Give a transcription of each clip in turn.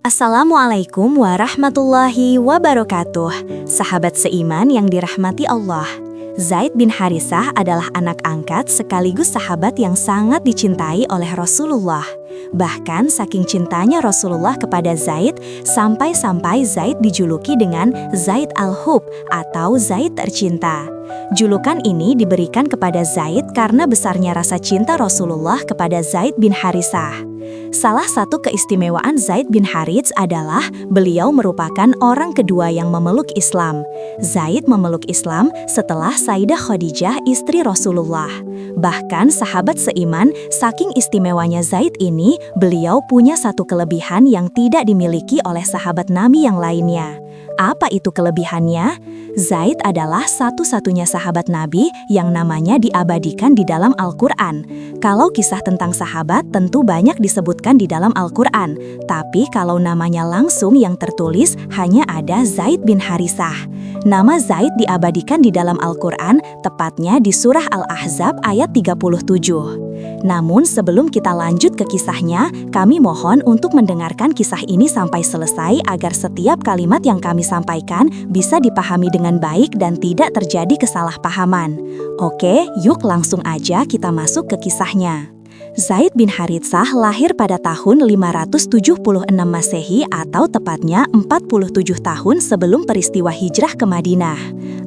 Assalamualaikum warahmatullahi wabarakatuh. Sahabat seiman yang dirahmati Allah, Zaid bin Haritsah adalah anak angkat sekaligus sahabat yang sangat dicintai oleh Rasulullah. Bahkan saking cintanya Rasulullah kepada Zaid, sampai-sampai Zaid dijuluki dengan Zaid al-Hub atau Zaid tercinta. Julukan ini diberikan kepada Zaid karena besarnya rasa cinta Rasulullah kepada Zaid bin Haritsah. Salah satu keistimewaan Zaid bin Harits adalah beliau merupakan orang kedua yang memeluk Islam. Zaid memeluk Islam setelah Sayyidah Khadijah istri Rasulullah. Bahkan sahabat seiman, saking istimewanya Zaid ini, beliau punya satu kelebihan yang tidak dimiliki oleh sahabat Nabi yang lainnya. Apa itu kelebihannya? Zaid adalah satu-satunya sahabat Nabi yang namanya diabadikan di dalam Al-Quran. Kalau kisah tentang sahabat tentu banyak disebutkan di dalam Al-Quran, tapi kalau namanya langsung yang tertulis hanya ada Zaid bin Haritsah. Nama Zaid diabadikan di dalam Al-Quran, tepatnya di surah Al-Ahzab ayat 37. Namun sebelum kita lanjut ke kisahnya, kami mohon untuk mendengarkan kisah ini sampai selesai agar setiap kalimat yang kami sampaikan bisa dipahami dengan baik dan tidak terjadi kesalahpahaman. Oke, yuk langsung aja kita masuk ke kisahnya. Zaid bin Haritsah lahir pada tahun 576 Masehi atau tepatnya 47 tahun sebelum peristiwa hijrah ke Madinah.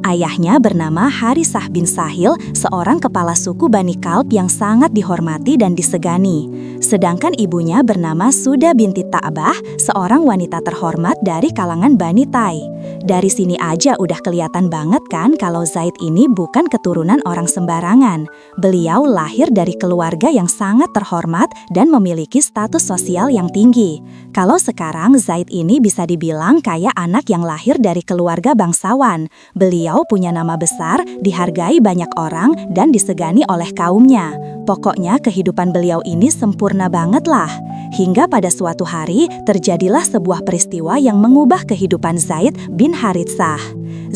Ayahnya bernama Haritsah bin Sahil, seorang kepala suku Bani Kalb yang sangat dihormati dan disegani. Sedangkan ibunya bernama Suda binti Ta'bah, seorang wanita terhormat dari kalangan Bani Tai. Dari sini aja udah kelihatan banget kan kalau Zaid ini bukan keturunan orang sembarangan. Beliau lahir dari keluarga yang sangat terhormat dan memiliki status sosial yang tinggi. Kalau sekarang Zaid ini bisa dibilang kayak anak yang lahir dari keluarga bangsawan. Beliau punya nama besar, dihargai banyak orang dan disegani oleh kaumnya. Pokoknya kehidupan beliau ini sempurna banget lah. Hingga pada suatu hari terjadilah sebuah peristiwa yang mengubah kehidupan Zaid bin Haritsah.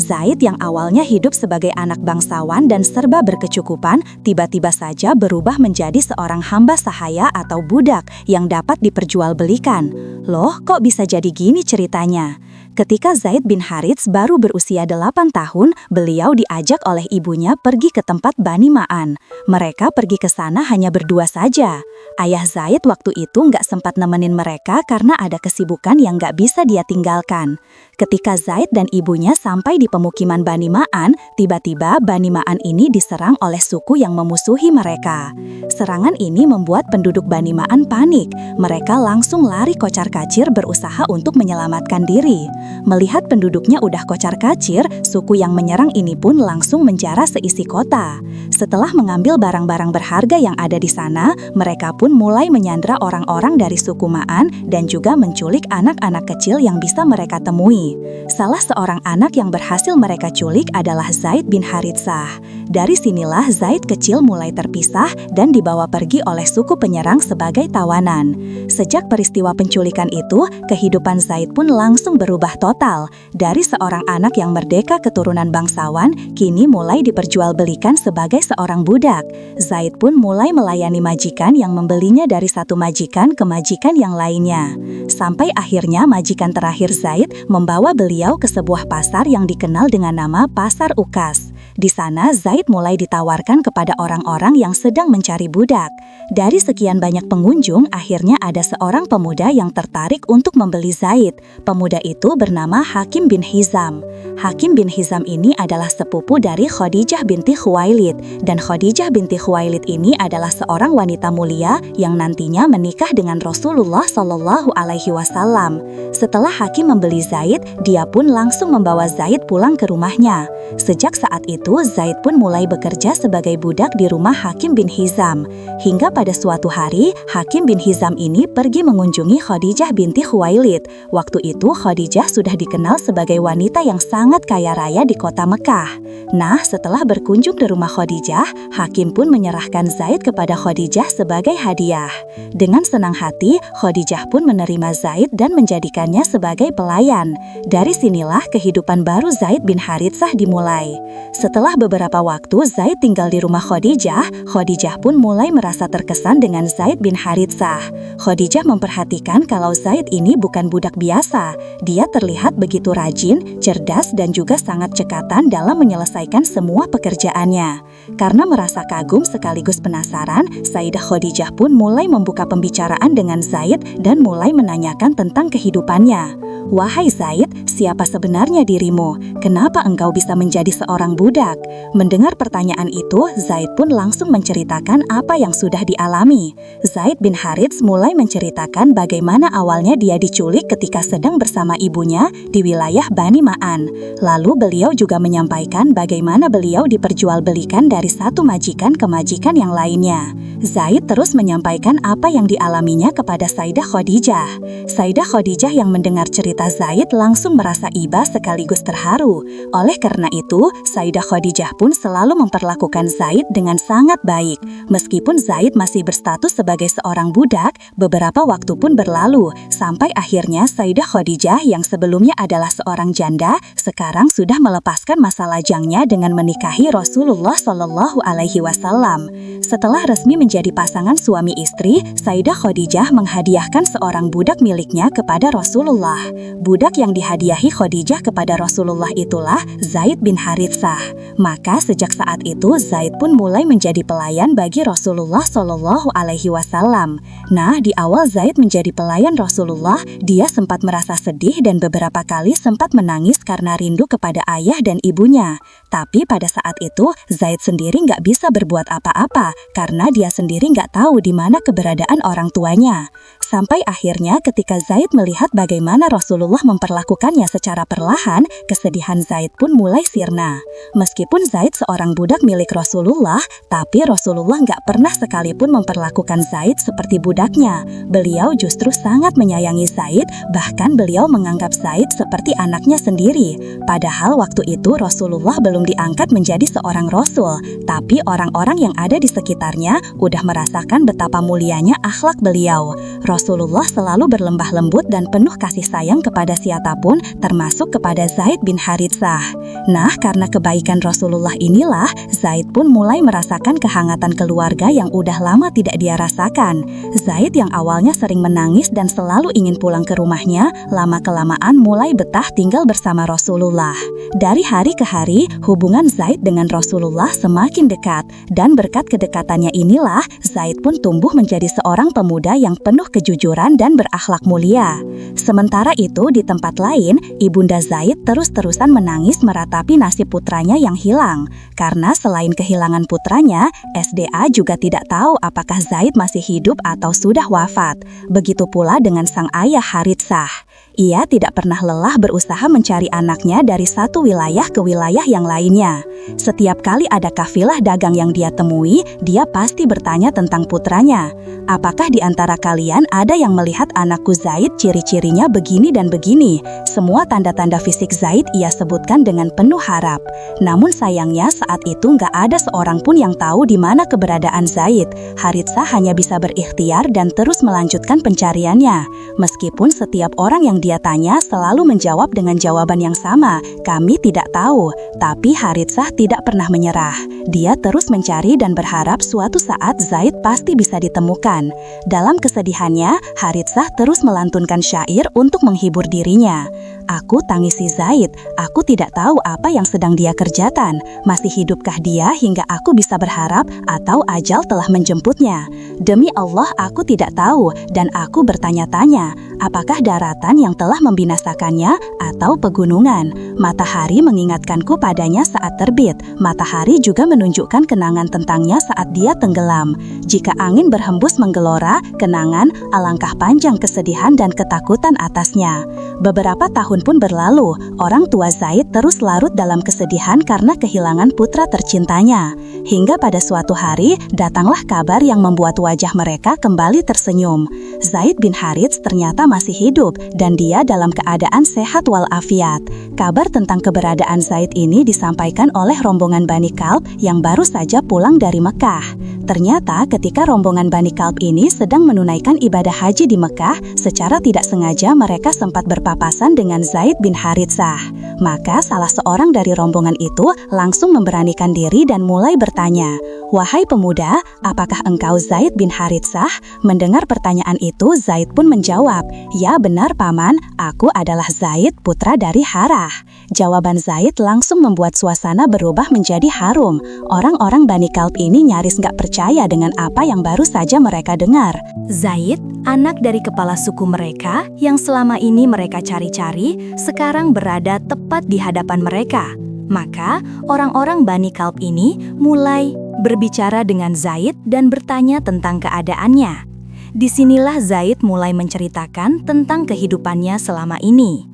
Zaid yang awalnya hidup sebagai anak bangsawan dan serba berkecukupan, tiba-tiba saja berubah menjadi seorang hamba sahaya atau budak yang dapat diperjualbelikan. Loh, kok bisa jadi gini ceritanya? Ketika Zaid bin Harits baru berusia 8 tahun, beliau diajak oleh ibunya pergi ke tempat Bani Ma'an. Mereka pergi ke sana hanya berdua saja. Ayah Zaid waktu itu nggak sempat nemenin mereka karena ada kesibukan yang nggak bisa dia tinggalkan. Ketika Zaid dan ibunya sampai di pemukiman Bani Ma'an, tiba-tiba Bani Ma'an ini diserang oleh suku yang memusuhi mereka. Serangan ini membuat penduduk Bani Ma'an panik. Mereka langsung lari kocar-kacir berusaha untuk menyelamatkan diri. Melihat penduduknya udah kocar-kacir, suku yang menyerang ini pun langsung menjara seisi kota. Setelah mengambil barang-barang berharga yang ada di sana, mereka pun mulai menyandra orang-orang dari suku Ma'an dan juga menculik anak-anak kecil yang bisa mereka temui. Salah seorang anak yang berhasil mereka culik adalah Zaid bin Haritsah. Dari sinilah Zaid kecil mulai terpisah dan dibawa pergi oleh suku penyerang sebagai tawanan. Sejak peristiwa penculikan itu, kehidupan Zaid pun langsung berubah total. Dari seorang anak yang merdeka keturunan bangsawan, kini mulai diperjualbelikan sebagai seorang budak. Zaid pun mulai melayani majikan yang membelinya dari satu majikan ke majikan yang lainnya. Sampai akhirnya majikan terakhir Zaid membawa beliau ke sebuah pasar yang dikenal dengan nama Pasar Ukas. Di sana Zaid mulai ditawarkan kepada orang-orang yang sedang mencari budak. Dari sekian banyak pengunjung, akhirnya ada seorang pemuda yang tertarik untuk membeli Zaid. Pemuda itu bernama Hakim bin Hizam. Hakim bin Hizam ini adalah sepupu dari Khadijah binti Khuwailid. Dan Khadijah binti Khuwailid ini adalah seorang wanita mulia yang nantinya menikah dengan Rasulullah Shallallahu Alaihi Wasallam. Setelah Hakim membeli Zaid, dia pun langsung membawa Zaid pulang ke rumahnya. Sejak saat itu, Zaid pun mulai bekerja sebagai budak di rumah Hakim bin Hizam. Hingga pada suatu hari, Hakim bin Hizam ini pergi mengunjungi Khadijah binti Khuwailid. Waktu itu Khadijah sudah dikenal sebagai wanita yang sangat kaya raya di kota Mekah. Nah, setelah berkunjung ke rumah Khadijah, Hakim pun menyerahkan Zaid kepada Khadijah sebagai hadiah. Dengan senang hati, Khadijah pun menerima Zaid dan menjadikannya sebagai pelayan. Dari sinilah kehidupan baru Zaid bin Haritsah dimulai. Setelah Setelah beberapa waktu Zaid tinggal di rumah Khadijah, Khadijah pun mulai merasa terkesan dengan Zaid bin Haritsah. Khadijah memperhatikan kalau Zaid ini bukan budak biasa. Dia terlihat begitu rajin, cerdas, dan juga sangat cekatan dalam menyelesaikan semua pekerjaannya. Karena merasa kagum sekaligus penasaran, Sayyidah Khadijah pun mulai membuka pembicaraan dengan Zaid dan mulai menanyakan tentang kehidupannya. "Wahai Zaid, siapa sebenarnya dirimu? Kenapa engkau bisa menjadi seorang budak?" Mendengar pertanyaan itu, Zaid pun langsung menceritakan apa yang sudah dialami. Zaid bin Harits mulai menceritakan bagaimana awalnya dia diculik ketika sedang bersama ibunya di wilayah Bani Ma'an. Lalu beliau juga menyampaikan bagaimana beliau diperjualbelikan dari satu majikan ke majikan yang lainnya. Zaid terus menyampaikan apa yang dialaminya kepada Sayyidah Khadijah. Sayyidah Khadijah yang mendengar cerita Zaid langsung merasa iba sekaligus terharu. Oleh karena itu, Sayyidah Khadijah pun selalu memperlakukan Zaid dengan sangat baik. Meskipun Zaid masih berstatus sebagai seorang budak, beberapa waktu pun berlalu, sampai akhirnya Sayyidah Khadijah yang sebelumnya adalah seorang janda, sekarang sudah melepaskan masa lajangnya dengan menikahi Rasulullah Shallallahu Alaihi Wasallam. Setelah resmi menjadi pasangan suami istri, Sayyidah Khadijah menghadiahkan seorang budak miliknya kepada Rasulullah. Budak yang dihadiahi Khadijah kepada Rasulullah itulah Zaid bin Haritsah. Maka sejak saat itu Zaid pun mulai menjadi pelayan bagi Rasulullah Shallallahu Alaihi Wasallam. Nah, di awal Zaid menjadi pelayan Rasulullah, dia sempat merasa sedih dan beberapa kali sempat menangis karena rindu kepada ayah dan ibunya. Tapi pada saat itu Zaid sendiri nggak bisa berbuat apa-apa karena dia sendiri nggak tahu di mana keberadaan orang tuanya. Sampai akhirnya ketika Zaid melihat bagaimana Rasulullah memperlakukannya secara perlahan, kesedihan Zaid pun mulai sirna. Meskipun Zaid seorang budak milik Rasulullah, tapi Rasulullah nggak pernah sekalipun memperlakukan Zaid seperti budaknya. Beliau justru sangat menyayangi Zaid, bahkan beliau menganggap Zaid seperti anaknya sendiri. Padahal waktu itu Rasulullah belum diangkat menjadi seorang Rasul, tapi orang-orang yang ada di sekitarnya udah merasakan betapa mulianya akhlak beliau. Rasulullah selalu berlembah lembut dan penuh kasih sayang kepada siapapun, termasuk kepada Zaid bin Haritsah. Nah, karena kebaikan Rasulullah inilah, Zaid pun mulai merasakan kehangatan keluarga yang udah lama tidak dia rasakan. Zaid yang awalnya sering menangis dan selalu ingin pulang ke rumahnya, lama-kelamaan mulai betah tinggal bersama Rasulullah. Dari hari ke hari, hubungan Zaid dengan Rasulullah semakin dekat, dan berkat kedekatannya inilah, Zaid pun tumbuh menjadi seorang pemuda yang penuh kejujuran dan berakhlak mulia. Sementara itu di tempat lain, Ibunda Zaid terus-terusan menangis meratapi nasib putranya yang hilang. Karena selain kehilangan putranya, SDA juga tidak tahu apakah Zaid masih hidup atau sudah wafat. Begitu pula dengan sang ayah Haritsah. Ia tidak pernah lelah berusaha mencari anaknya dari satu wilayah ke wilayah yang lainnya. Setiap kali ada kafilah dagang yang dia temui, dia pasti bertanya tentang putranya. "Apakah di antara kalian ada yang melihat anakku Zaid ciri-cirinya begini dan begini?" Semua tanda-tanda fisik Zaid ia sebutkan dengan penuh harap. Namun sayangnya saat itu nggak ada seorang pun yang tahu di mana keberadaan Zaid. Haritsah hanya bisa berikhtiar dan terus melanjutkan pencariannya. Meskipun setiap orang yang dia tanya selalu menjawab dengan jawaban yang sama, "Kami tidak tahu." Tapi Haritsah tidak pernah menyerah. Dia terus mencari dan berharap suatu saat Zaid pasti bisa ditemukan. Dalam kesedihannya, Haritsah terus melantunkan syair untuk menghibur dirinya. "Aku tangisi Zaid, aku tidak tahu apa yang sedang dia kerjakan. Masih hidupkah dia hingga aku bisa berharap atau ajal telah menjemputnya? Demi Allah aku tidak tahu dan aku bertanya-tanya, apakah daratan yang telah membinasakannya atau pegunungan? Matahari mengingatkanku padanya saat terbit. Matahari juga menunjukkan kenangan tentangnya saat dia tenggelam. Jika angin berhembus menggelora, kenangan, alangkah panjang kesedihan dan ketakutan atasnya." Beberapa tahun pun berlalu, orang tua Zaid terus larut dalam kesedihan karena kehilangan putra tercintanya. Hingga pada suatu hari, datanglah kabar yang membuat wajah mereka kembali tersenyum. Zaid bin Harits ternyata masih hidup dan dia dalam keadaan sehat walafiat. Kabar tentang keberadaan Zaid ini disampaikan oleh rombongan Bani Kalb yang baru saja pulang dari Mekah. Ternyata ketika rombongan Bani Kalb ini sedang menunaikan ibadah haji di Mekah, secara tidak sengaja mereka sempat berpapasan dengan Zaid bin Haritsah. Maka salah seorang dari rombongan itu langsung memberanikan diri dan mulai bertanya, "Wahai pemuda, apakah engkau Zaid bin Haritsah?" Mendengar pertanyaan itu, Zaid pun menjawab, "Ya benar paman, aku adalah Zaid, putra dari Harah." Jawaban Zaid langsung membuat suasana berubah menjadi harum. Orang-orang Bani Kalb ini nyaris nggak percaya dengan apa yang baru saja mereka dengar. Zaid, anak dari kepala suku mereka yang selama ini mereka cari-cari, sekarang berada tepat di hadapan mereka. Maka orang-orang Bani Kalb ini mulai berbicara dengan Zaid dan bertanya tentang keadaannya. Disinilah Zaid mulai menceritakan tentang kehidupannya selama ini.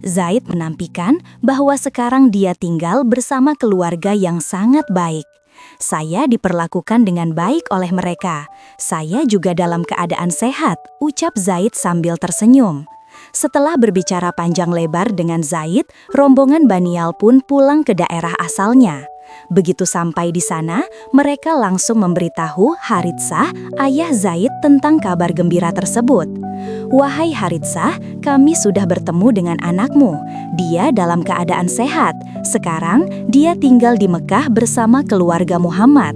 Zaid menampikan bahwa sekarang dia tinggal bersama keluarga yang sangat baik. "Saya diperlakukan dengan baik oleh mereka. Saya juga dalam keadaan sehat," ucap Zaid sambil tersenyum. Setelah berbicara panjang lebar dengan Zaid, rombongan Banial pun pulang ke daerah asalnya. Begitu sampai di sana, mereka langsung memberitahu Haritsah, ayah Zaid, tentang kabar gembira tersebut. "Wahai Haritsah, kami sudah bertemu dengan anakmu. Dia dalam keadaan sehat. Sekarang dia tinggal di Mekah bersama keluarga Muhammad."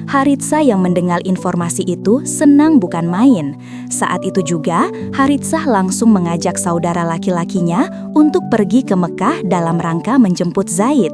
Haritsah yang mendengar informasi itu senang bukan main. Saat itu juga, Haritsah langsung mengajak saudara laki-lakinya untuk pergi ke Mekah dalam rangka menjemput Zaid.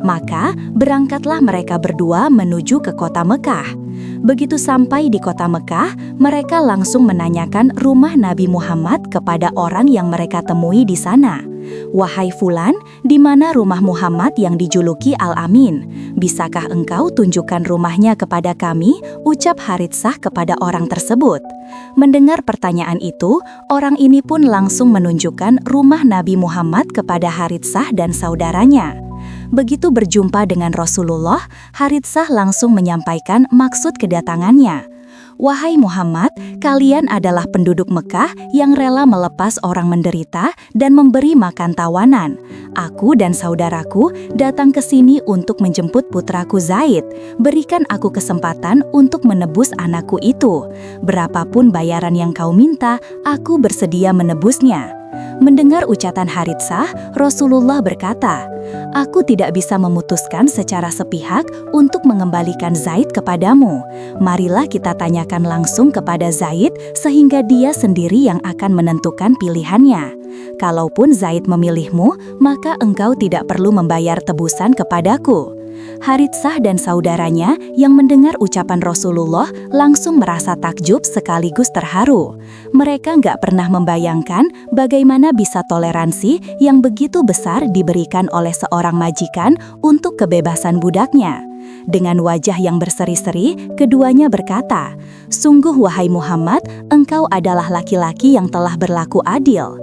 Maka, berangkatlah mereka berdua menuju ke kota Mekah. Begitu sampai di kota Mekah, mereka langsung menanyakan rumah Nabi Muhammad kepada orang yang mereka temui di sana. "Wahai Fulan, di mana rumah Muhammad yang dijuluki Al-Amin? Bisakah engkau tunjukkan rumahnya kepada kami?" ucap Haritsah kepada orang tersebut. Mendengar pertanyaan itu, orang ini pun langsung menunjukkan rumah Nabi Muhammad kepada Haritsah dan saudaranya. Begitu berjumpa dengan Rasulullah, Haritsah langsung menyampaikan maksud kedatangannya. "Wahai Muhammad, kalian adalah penduduk Mekah yang rela melepas orang menderita dan memberi makan tawanan. Aku dan saudaraku datang ke sini untuk menjemput putraku Zaid. Berikan aku kesempatan untuk menebus anakku itu. Berapapun bayaran yang kau minta, aku bersedia menebusnya." Mendengar ucapan Haritsah, Rasulullah berkata, "Aku tidak bisa memutuskan secara sepihak untuk mengembalikan Zaid kepadamu. Marilah kita tanyakan langsung kepada Zaid sehingga dia sendiri yang akan menentukan pilihannya. Kalaupun Zaid memilihmu, maka engkau tidak perlu membayar tebusan kepadaku." Haritsah dan saudaranya yang mendengar ucapan Rasulullah langsung merasa takjub sekaligus terharu. Mereka nggak pernah membayangkan bagaimana bisa toleransi yang begitu besar diberikan oleh seorang majikan untuk kebebasan budaknya. Dengan wajah yang berseri-seri, keduanya berkata, "Sungguh wahai Muhammad, engkau adalah laki-laki yang telah berlaku adil."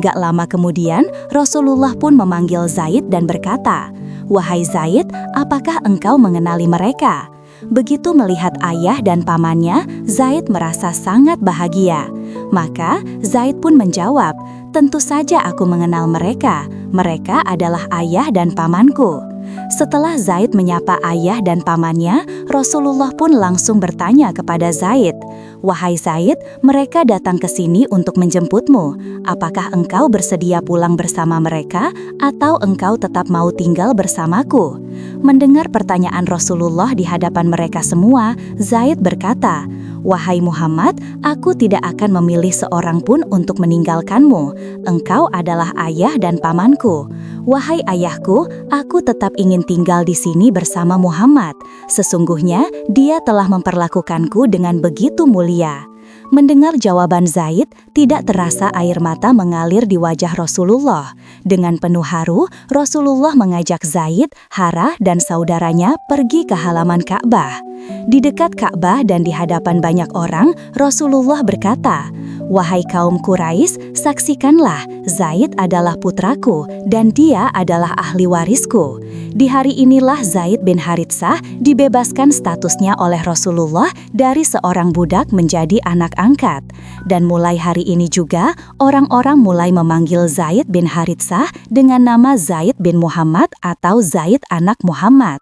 Gak lama kemudian, Rasulullah pun memanggil Zaid dan berkata, "Wahai Zaid, apakah engkau mengenali mereka?" Begitu melihat ayah dan pamannya, Zaid merasa sangat bahagia. Maka Zaid pun menjawab, "Tentu saja aku mengenal mereka. Mereka adalah ayah dan pamanku." Setelah Zaid menyapa ayah dan pamannya, Rasulullah pun langsung bertanya kepada Zaid, "Wahai Zaid, mereka datang ke sini untuk menjemputmu. Apakah engkau bersedia pulang bersama mereka atau engkau tetap mau tinggal bersamaku?" Mendengar pertanyaan Rasulullah di hadapan mereka semua, Zaid berkata, "Wahai Muhammad, aku tidak akan memilih seorang pun untuk meninggalkanmu. Engkau adalah ayah dan pamanku. Wahai ayahku, aku tetap ingin tinggal di sini bersama Muhammad. Sesungguhnya dia telah memperlakukanku dengan begitu mulia." Mendengar jawaban Zaid, tidak terasa air mata mengalir di wajah Rasulullah. Dengan penuh haru, Rasulullah mengajak Zaid, Harah, dan saudaranya pergi ke halaman Ka'bah. Di dekat Ka'bah dan di hadapan banyak orang, Rasulullah berkata, "Wahai kaum Quraisy, saksikanlah, Zaid adalah putraku dan dia adalah ahli warisku. Di hari inilah Zaid bin Haritsah dibebaskan statusnya oleh Rasulullah dari seorang budak menjadi anak angkat. Dan mulai hari ini juga, orang-orang mulai memanggil Zaid bin Haritsah dengan nama Zaid bin Muhammad atau Zaid anak Muhammad.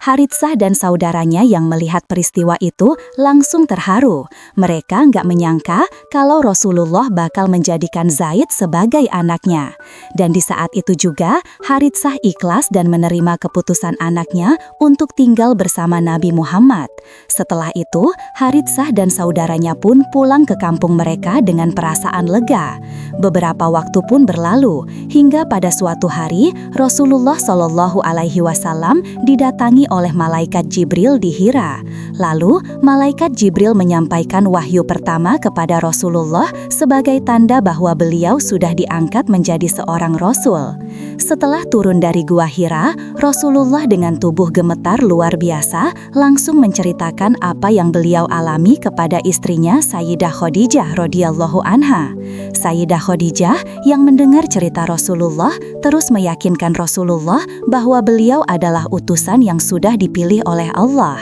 Haritsah dan saudaranya yang melihat peristiwa itu langsung terharu. Mereka nggak menyangka kalau Rasulullah bakal menjadikan Zaid sebagai anaknya. Dan di saat itu juga, Haritsah ikhlas dan menerima keputusan anaknya untuk tinggal bersama Nabi Muhammad. Setelah itu, Haritsah dan saudaranya pun pulang ke kampung mereka dengan perasaan lega. Beberapa waktu pun berlalu, hingga pada suatu hari, Rasulullah Shallallahu Alaihi Wasallam didatangi oleh malaikat Jibril di Hira. Lalu, malaikat Jibril menyampaikan wahyu pertama kepada Rasulullah sebagai tanda bahwa beliau sudah diangkat menjadi seorang rasul. Setelah turun dari gua Hira, Rasulullah dengan tubuh gemetar luar biasa langsung menceritakan apa yang beliau alami kepada istrinya Sayyidah Khadijah radhiyallahu anha. Sayyidah Khadijah yang mendengar cerita Rasulullah terus meyakinkan Rasulullah bahwa beliau adalah utusan yang sudah dipilih oleh Allah.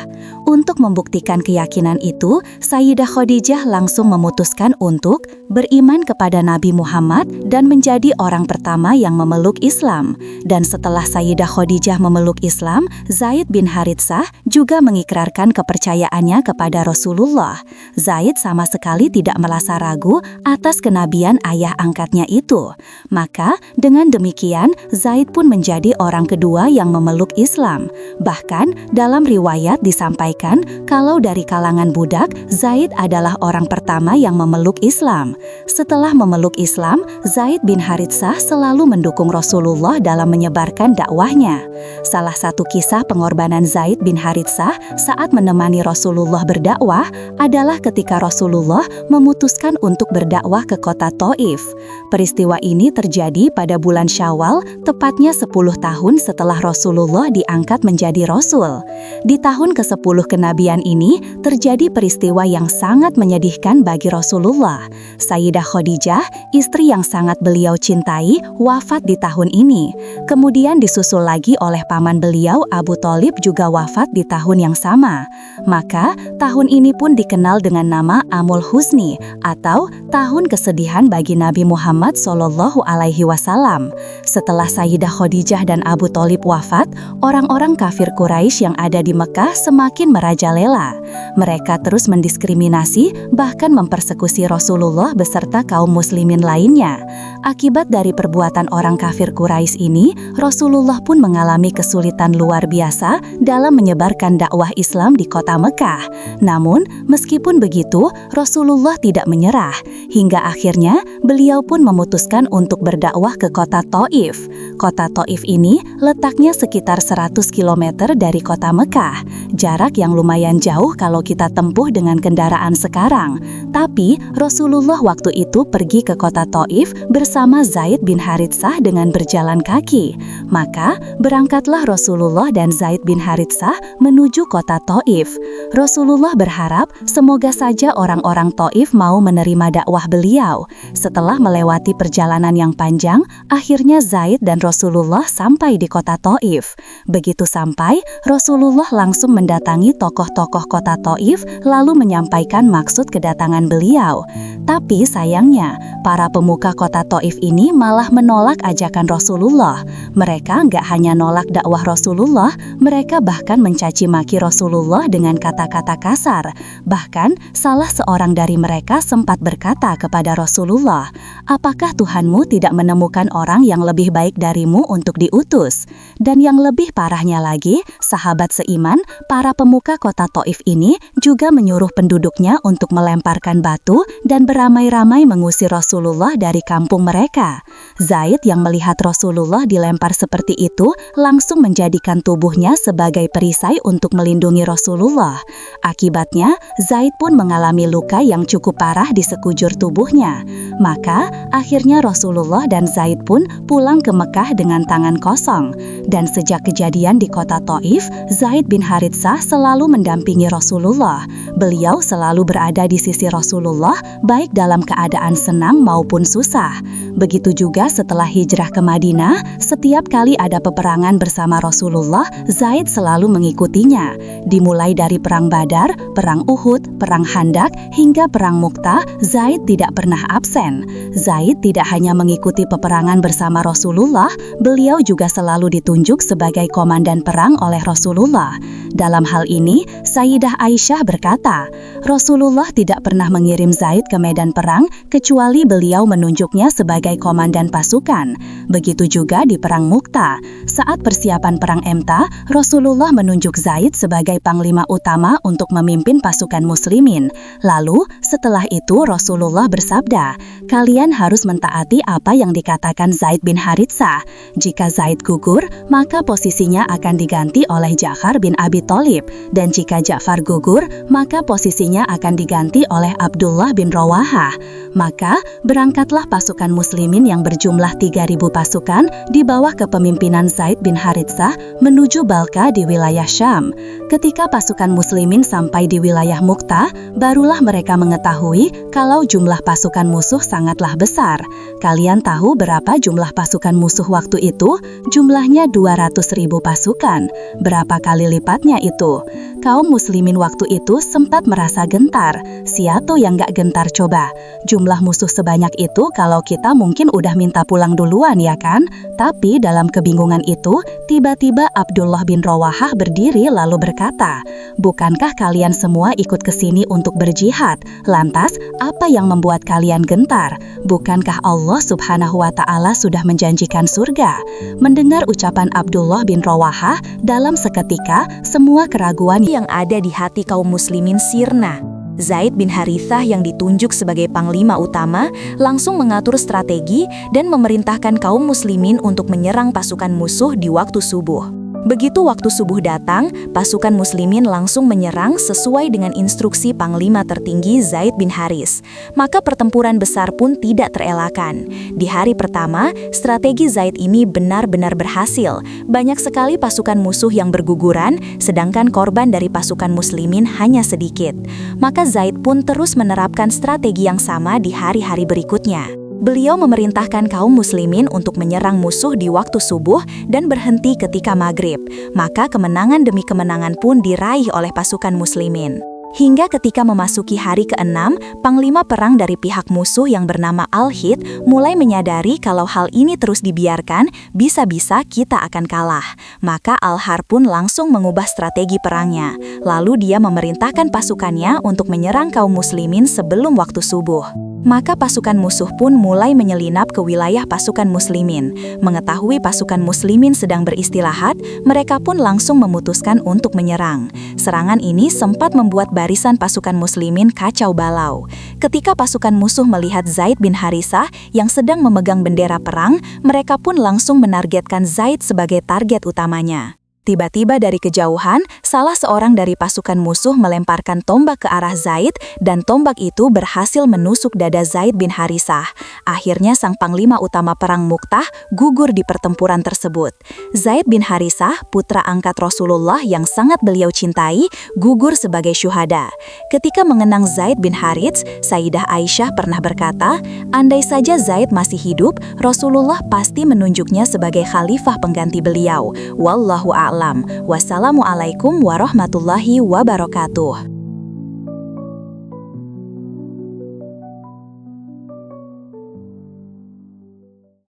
Untuk membuktikan keyakinan itu, Sayyidah Khadijah langsung memutuskan untuk beriman kepada Nabi Muhammad dan menjadi orang pertama yang memeluk Islam. Dan setelah Sayyidah Khadijah memeluk Islam, Zaid bin Haritsah juga mengikrarkan kepercayaannya kepada Rasulullah. Zaid sama sekali tidak merasa ragu atas kenabian ayah angkatnya itu. Maka, dengan demikian, Zaid pun menjadi orang kedua yang memeluk Islam. Bahkan, dalam riwayat disampaikan kalau dari kalangan budak, Zaid adalah orang pertama yang memeluk Islam. Setelah memeluk Islam, Zaid bin Haritsah selalu mendukung Rasulullah dalam menyebarkan dakwahnya. Salah satu kisah pengorbanan Zaid bin Haritsah saat menemani Rasulullah berdakwah adalah ketika Rasulullah memutuskan untuk berdakwah ke kota Thaif. Peristiwa ini terjadi pada bulan Syawal, tepatnya 10 tahun setelah Rasulullah diangkat menjadi Rasul. Di tahun ke-10 kenabian ini, terjadi peristiwa yang sangat menyedihkan bagi Rasulullah. Sayyidah Khadijah, istri yang sangat beliau cintai, wafat di tahun ini. Kemudian disusul lagi oleh paman beliau Abu Thalib juga wafat di tahun yang sama. Maka, tahun ini pun dikenal dengan nama Amul Husni atau tahun kesedihan bagi Nabi Muhammad Shallallahu Alaihi Wasallam. Setelah Sayyidah Khadijah dan Abu Thalib wafat, orang-orang kafir Quraisy yang ada di Mekah semakin merajalela. Mereka terus mendiskriminasi, bahkan mempersekusi Rasulullah beserta kaum muslimin lainnya. Akibat dari perbuatan orang kafir Quraisy ini, Rasulullah pun mengalami kesulitan luar biasa dalam menyebarkan dakwah Islam di kota Mekah. Namun, meskipun begitu, Rasulullah tidak menyerah. Hingga akhirnya, beliau pun memutuskan untuk berdakwah ke kota Thaif. Kota Thaif ini letaknya sekitar 100 km dari kota Mekah. Jarak yang lumayan jauh kalau kita tempuh dengan kendaraan sekarang. Tapi, Rasulullah waktu itu pergi ke kota Thaif bersama Zaid bin Haritsah dengan berjalan kaki. Maka, berangkatlah Rasulullah dan Zaid bin Haritsah menuju kota Thaif. Rasulullah berharap semoga saja orang-orang Thaif mau menerima dakwah beliau. Setelah melewati perjalanan yang panjang, akhirnya Zaid dan Rasulullah sampai di kota Thaif. Begitu sampai, Rasulullah langsung mendatangi tokoh-tokoh kota Thaif lalu menyampaikan maksud kedatangan beliau. Tapi sayangnya, para pemuka kota Thaif ini malah menolak ajakan Rasulullah. Mereka nggak hanya nolak dakwah Rasulullah, mereka bahkan mencaci maki Rasulullah dengan kata-kata kasar. Bahkan, salah seorang dari mereka sempat berkata kepada Rasulullah, "Apakah Tuhanmu tidak menemukan orang yang lebih baik darimu untuk diutus?" Dan yang lebih parahnya lagi, sahabat seiman, para pemuka kota Thaif ini juga menyuruh penduduknya untuk melemparkan batu dan beramai-ramai mengusir Rasulullah dari kampung mereka. Zaid yang melihat Rasulullah dilempar seperti itu langsung menjadikan tubuhnya sebagai perisai untuk melindungi Rasulullah. Akibatnya, Zaid pun mengalami luka yang cukup parah di sekujur tubuhnya. Maka, akhirnya Rasulullah dan Zaid pun pulang ke Mekah dengan tangan kosong. Dan sejak kejadian di kota Thaif, Zaid bin Haritsah selalu mendampingi Rasulullah. Beliau selalu berada di sisi Rasulullah, baik dalam keadaan senang maupun susah. Begitu juga setelah hijrah ke Madinah, Madinah, setiap kali ada peperangan bersama Rasulullah, Zaid selalu mengikutinya. Dimulai dari Perang Badar, Perang Uhud, Perang Khandaq, hingga Perang Mu'tah, Zaid tidak pernah absen. Zaid tidak hanya mengikuti peperangan bersama Rasulullah, beliau juga selalu ditunjuk sebagai komandan perang oleh Rasulullah. Dalam hal ini, Sayyidah Aisyah berkata, Rasulullah tidak pernah mengirim Zaid ke medan perang kecuali beliau menunjuknya sebagai komandan pasukan. Begitu juga di Perang Mu'tah. Saat persiapan Perang Emta, Rasulullah menunjuk Zaid sebagai panglima utama untuk memimpin pasukan muslimin. Lalu, setelah itu Rasulullah bersabda, kalian harus mentaati apa yang dikatakan Zaid bin Haritsah. Jika Zaid gugur, maka posisinya akan diganti oleh Ja'far bin Abi Thalib. Dan jika Ja'far gugur, maka posisinya akan diganti oleh Abdullah bin Rawahah. Maka, berangkatlah pasukan muslimin yang berjumlah 3.000 pasukan di bawah kepemimpinan Zaid bin Haritsah menuju Balqa di wilayah Syam. Ketika pasukan muslimin sampai di wilayah Mu'tah, barulah mereka mengetahui kalau jumlah pasukan musuh sangatlah besar. Kalian tahu berapa jumlah pasukan musuh waktu itu? Jumlahnya 200.000 pasukan. Berapa kali lipatnya itu? Kaum muslimin waktu itu sempat merasa gentar. Siapa yang gak gentar coba? Jumlah musuh sebanyak itu kalau kita mungkin udah minta pulang duluan ya kan? Tapi dalam kebingungan itu, tiba-tiba Abdullah bin Rawahah berdiri lalu berkata, bukankah kalian semua ikut ke sini untuk berjihad? Lantas, apa yang membuat kalian gentar? Bukankah Allah Subhanahu wa Ta'ala sudah menjanjikan surga? Mendengar ucapan Abdullah bin Rawahah, dalam seketika semua keraguan yang ada di hati kaum muslimin sirna. Zaid bin Haritsah yang ditunjuk sebagai panglima utama langsung mengatur strategi dan memerintahkan kaum muslimin untuk menyerang pasukan musuh di waktu subuh. Begitu waktu subuh datang, pasukan muslimin langsung menyerang sesuai dengan instruksi panglima tertinggi Zaid bin Haris. Maka pertempuran besar pun tidak terelakkan. Di hari pertama, strategi Zaid ini benar-benar berhasil. Banyak sekali pasukan musuh yang berguguran, sedangkan korban dari pasukan muslimin hanya sedikit. Maka Zaid pun terus menerapkan strategi yang sama di hari-hari berikutnya. Beliau memerintahkan kaum muslimin untuk menyerang musuh di waktu subuh dan berhenti ketika maghrib. Maka kemenangan demi kemenangan pun diraih oleh pasukan muslimin. Hingga ketika memasuki hari ke-6, panglima perang dari pihak musuh yang bernama Al-Hid mulai menyadari kalau hal ini terus dibiarkan, bisa-bisa kita akan kalah. Maka Al-Har pun langsung mengubah strategi perangnya. Lalu dia memerintahkan pasukannya untuk menyerang kaum muslimin sebelum waktu subuh. Maka pasukan musuh pun mulai menyelinap ke wilayah pasukan muslimin. Mengetahui pasukan muslimin sedang beristirahat, mereka pun langsung memutuskan untuk menyerang. Serangan ini sempat membuat barisan pasukan muslimin kacau balau. Ketika pasukan musuh melihat Zaid bin Haritsah yang sedang memegang bendera perang, mereka pun langsung menargetkan Zaid sebagai target utamanya. Tiba-tiba dari kejauhan, salah seorang dari pasukan musuh melemparkan tombak ke arah Zaid dan tombak itu berhasil menusuk dada Zaid bin Haritsah. Akhirnya sang panglima utama perang Mu'tah gugur di pertempuran tersebut. Zaid bin Haritsah, putra angkat Rasulullah yang sangat beliau cintai, gugur sebagai syuhada. Ketika mengenang Zaid bin Harits, Sayyidah Aisyah pernah berkata, andai saja Zaid masih hidup, Rasulullah pasti menunjuknya sebagai khalifah pengganti beliau. Wallahu a'lam. Wassalamualaikum warahmatullahi wabarakatuh.